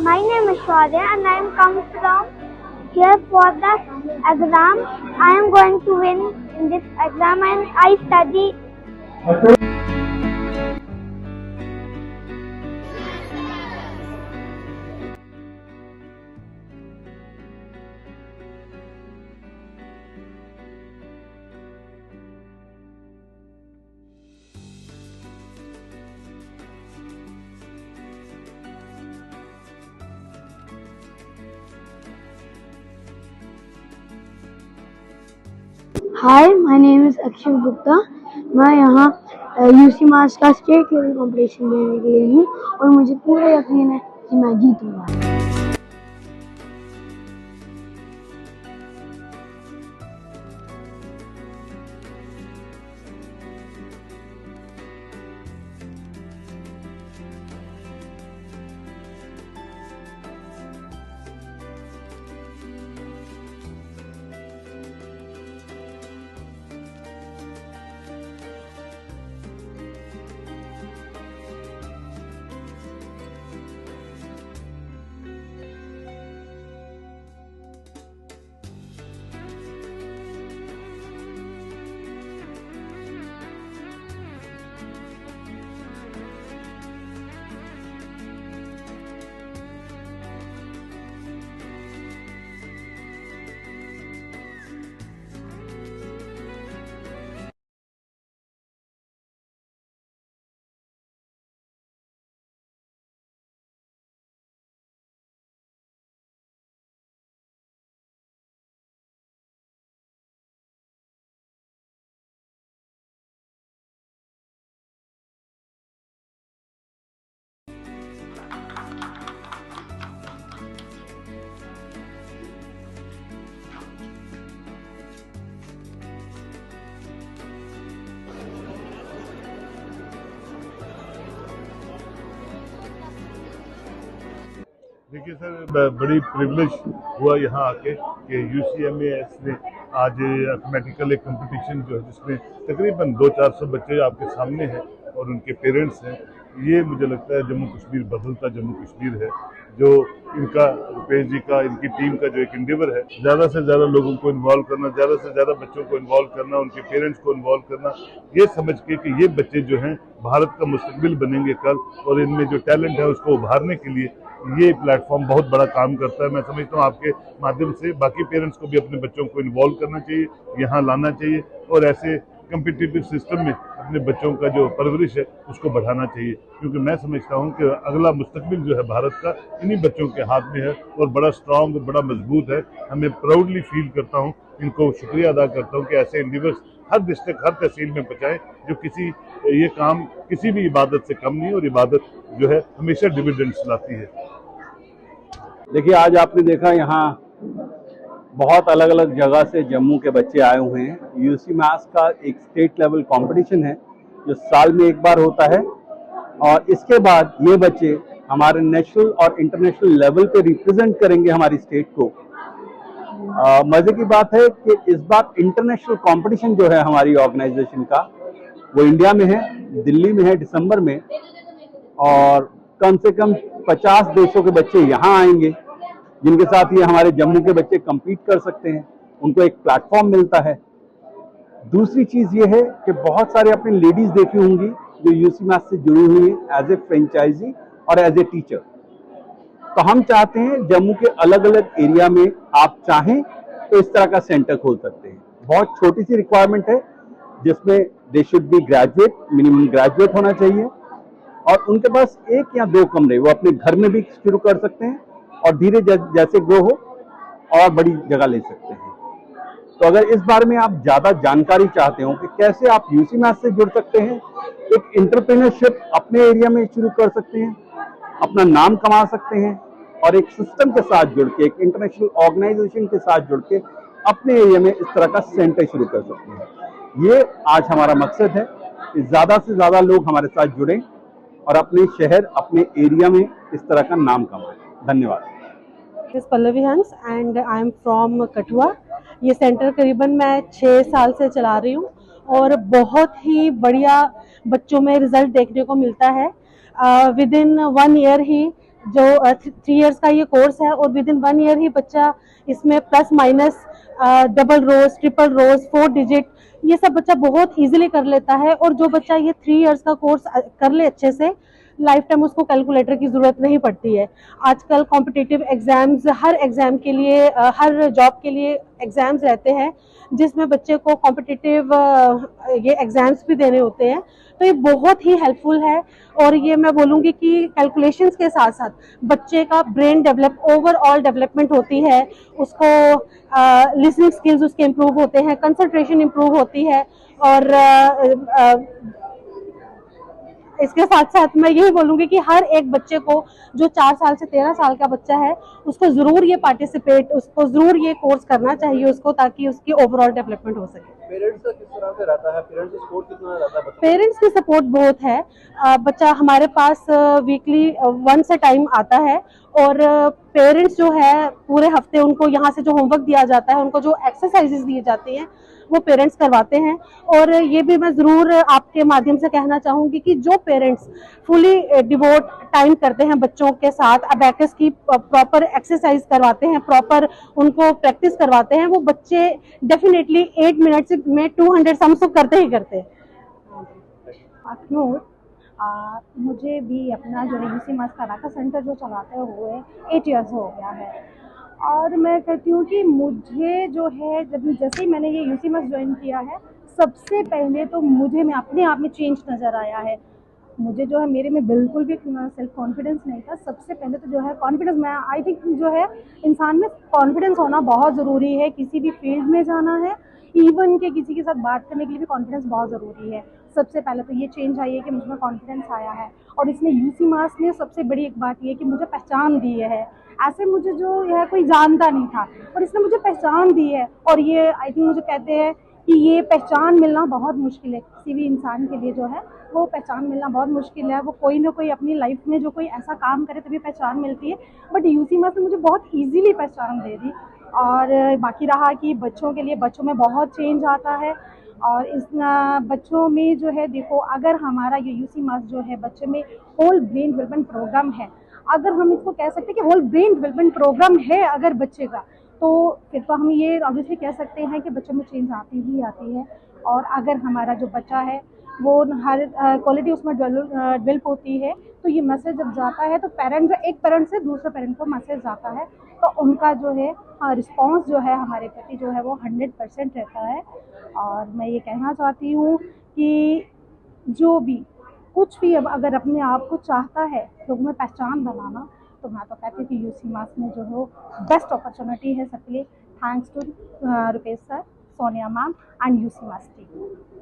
My name is Shaurya and I am come from here for the exam. I am going to win in this exam and I study. Hi, my name is Akshay Gupta. मैं यहाँ UC मास का state level competition देने के लिए हूँ और मुझे पूरा यकीन है कि मैं जीतूँगा। देखिए सर, बड़ी प्रिविलेज हुआ यहाँ आके कि UCMAS ने आज मैथमेटिकल एक कंपटीशन जो है जिसमें तकरीबन 200-400 बच्चे आपके सामने हैं और उनके पेरेंट्स हैं। ये मुझे लगता है जम्मू कश्मीर बदलता जम्मू कश्मीर है, जो इनका रुपेश जी का, इनकी टीम का जो एक इंडेवर है, ज़्यादा से ज़्यादा लोगों को इन्वॉल्व करना, ज़्यादा से ज़्यादा बच्चों को इन्वॉल्व करना, उनके पेरेंट्स को इन्वॉल्व करना, ये समझ के कि ये बच्चे जो हैं भारत का मुस्तकबिल बनेंगे कल और इनमें जो टैलेंट है उसको उभारने के लिए ये प्लेटफॉर्म बहुत बड़ा काम करता है। मैं समझता हूँ आपके माध्यम से बाकी पेरेंट्स को भी अपने बच्चों को इन्वॉल्व करना चाहिए, यहाँ लाना चाहिए और ऐसे कम्पिटिटिव सिस्टम में अपने बच्चों का जो परवरिश है उसको बढ़ाना चाहिए, क्योंकि मैं समझता हूँ कि अगला मुस्तकबिल जो है भारत का इन्हीं बच्चों के हाथ में है और बड़ा स्ट्रांग और बड़ा मजबूत है। हमें प्राउडली फील करता हूँ, इनको शुक्रिया अदा करता हूँ कि ऐसे इंडिविड्स हर डिस्ट्रिक्ट, हर तहसील में बचाएं जो ये काम किसी भी इबादत से कम नहीं और इबादत जो है हमेशा डिविडेंड्स लाती है। देखिए, आज आपने देखा यहाँ बहुत अलग अलग जगह से जम्मू के बच्चे आए हुए हैं। यूसी मैथ्स का एक स्टेट लेवल कंपटीशन है जो साल में एक बार होता है और इसके बाद ये बच्चे हमारे नेशनल और इंटरनेशनल लेवल पे रिप्रेजेंट करेंगे हमारी स्टेट को। मजे की बात है कि इस बार इंटरनेशनल कंपटीशन जो है हमारी ऑर्गेनाइजेशन का वो इंडिया में है, दिल्ली में है दिसंबर में, और कम से कम 50 देशों के बच्चे यहाँ आएंगे जिनके साथ ये हमारे जम्मू के बच्चे compete कर सकते हैं, उनको एक प्लेटफॉर्म मिलता है। दूसरी चीज़ ये है कि बहुत सारे अपने लेडीज देखी होंगी जो यूसी मैथ्स से जुड़ी हुई हैं एज ए फ्रेंचाइजी और एज ए टीचर। तो हम चाहते हैं जम्मू के अलग अलग एरिया में आप चाहें तो इस तरह का सेंटर खोल सकते हैं। बहुत छोटी सी रिक्वायरमेंट है जिसमें they should be graduate, minimum graduate होना चाहिए और उनके पास 1 या 2 कमरे वो अपने घर में भी शुरू कर सकते हैं और धीरे जैसे ग्रो हो और बड़ी जगह ले सकते हैं। तो अगर इस बारे में आप ज़्यादा जानकारी चाहते हो कि कैसे आप यूसी मैथ्स से जुड़ सकते हैं, एक एंटरप्रेन्योरशिप अपने एरिया में शुरू कर सकते हैं, अपना नाम कमा सकते हैं और एक सिस्टम के साथ जुड़ के, एक इंटरनेशनल ऑर्गेनाइजेशन के साथ जुड़ के अपने एरिया में इस तरह का सेंटर शुरू कर सकते हैं। ये आज हमारा मकसद है कि ज़्यादा से ज़्यादा लोग हमारे साथ जुड़ें और अपने शहर, अपने एरिया में इस तरह का नाम कमाएं। धन्यवाद। पल्लवी हंस and I am from Kathua. ये सेंटर करीबन मैं 6 साल से चला रही हूँ और बहुत ही बढ़िया बच्चों में रिजल्ट देखने को मिलता है। विद इन 1 ईयर ही जो 3 इयर्स का ये कोर्स है, और विद इन 1 ईयर ही बच्चा इसमें प्लस माइनस डबल रोज, ट्रिपल रोज, 4 डिजिट, ये सब बच्चा बहुत इजीली कर लेता है। और जो बच्चा ये 3 इयर्स का कोर्स कर ले अच्छे से, लाइफ टाइम उसको कैलकुलेटर की ज़रूरत नहीं पड़ती है। आजकल कॉम्पिटिटिव एग्ज़ाम्स, हर एग्ज़ाम के लिए, हर जॉब के लिए एग्ज़ाम्स रहते हैं, जिसमें बच्चे को कॉम्पिटिटिव ये एग्ज़ाम्स भी देने होते हैं। तो ये बहुत ही हेल्पफुल है। और ये मैं बोलूँगी कि कैलकुलेशंस के साथ साथ बच्चे का ब्रेन डेवलप, ओवरऑल डेवलपमेंट होती है, उसको लिसनिंग स्किल्स उसके इम्प्रूव होते हैं, कंसंट्रेशन इम्प्रूव होती है। और इसके साथ साथ मैं यही बोलूँगी कि हर एक बच्चे को, जो 4 साल से 13 साल का बच्चा है, उसको ज़रूर ये पार्टिसिपेट, उसको ज़रूर ये कोर्स करना चाहिए उसको, ताकि उसकी ओवरऑल डेवलपमेंट हो सके। पेरेंट्स का किस तरह से रहता है, पेरेंट्स का सपोर्ट कितना रहता है? पेरेंट्स की सपोर्ट बहुत है। बच्चा हमारे पास वीकली 1 से टाइम आता है, और पेरेंट्स जो है पूरे हफ्ते उनको यहाँ से जो होमवर्क दिया जाता है, उनको जो एक्सरसाइजेस दिए जाती हैं, वो पेरेंट्स करवाते हैं। और ये भी मैं ज़रूर आपके माध्यम से कहना चाहूँगी कि जो पेरेंट्स फुली डिवोट टाइम करते हैं बच्चों के साथ, अबैकस की प्रॉपर एक्सरसाइज करवाते हैं, प्रॉपर उनको प्रैक्टिस करवाते हैं, वो बच्चे डेफिनेटली 8 मिनट्स में 200 सम्स तो करते ही करते हैं। अखनूर, मुझे भी अपना जो है यूसी मास कराटा सेंटर जो चलाते हुए 8 इयर्स हो गया है। और मैं कहती हूँ कि मुझे जो है, जैसे ही मैंने ये यूसी मास ज्वाइन किया है, सबसे पहले तो मुझे में अपने आप में चेंज नज़र आया है। मुझे जो है, मेरे में बिल्कुल भी सेल्फ कॉन्फिडेंस नहीं था। सबसे पहले तो जो है कॉन्फिडेंस, मैं आई थिंक जो है इंसान में कॉन्फिडेंस होना बहुत ज़रूरी है। किसी भी फील्ड में जाना है, इवन के किसी के साथ बात करने के लिए भी कॉन्फिडेंस बहुत ज़रूरी है। सबसे पहले तो ये चेंज आई है कि मुझमें कॉन्फिडेंस आया है। और इसमें यूसी मास ने सबसे बड़ी एक बात ये है कि मुझे पहचान दी है। ऐसे मुझे जो है कोई जानता नहीं था, और इसने मुझे पहचान दी है। और ये आई थिंक मुझे कहते हैं कि ये पहचान मिलना बहुत मुश्किल है किसी भी इंसान के लिए, जो है वो पहचान मिलना बहुत मुश्किल है। वो कोई ना कोई अपनी लाइफ में जो कोई ऐसा काम करे तभी पहचान मिलती है, बट यूसी मास ने मुझे बहुत ईजीली पहचान दे दी। और बाकी रहा कि बच्चों के लिए, बच्चों में बहुत चेंज आता है। और इस बच्चों में जो है, देखो, अगर हमारा ये यूसी मास जो है बच्चे में होल ब्रेन डेवलपमेंट प्रोग्राम है, अगर हम इसको कह सकते हैं कि होल ब्रेन डेवलपमेंट प्रोग्राम है अगर बच्चे का, तो फिर तो हम ये ऑब्वियसली कह सकते हैं कि बच्चों में चेंज आती ही आती है। और अगर हमारा जो बच्चा है वो हर क्वालिटी उसमें डेवलप होती है, तो ये मैसेज जब जाता है तो पेरेंट, जो एक पेरेंट से दूसरे पेरेंट को मैसेज जाता है, तो उनका जो है रिस्पॉन्स जो है हमारे प्रति जो है वो 100% रहता है। और मैं ये कहना चाहती हूँ कि जो भी कुछ भी अब अगर अपने आप को चाहता है लोगों में पहचान बनाना, तो मैं तो कहती हूँ कि यूसी मास में जो है बेस्ट अपॉर्चुनिटी है सबके लिए। Thanks to Rupesh sir, Sonia ma'am and UCMAS team.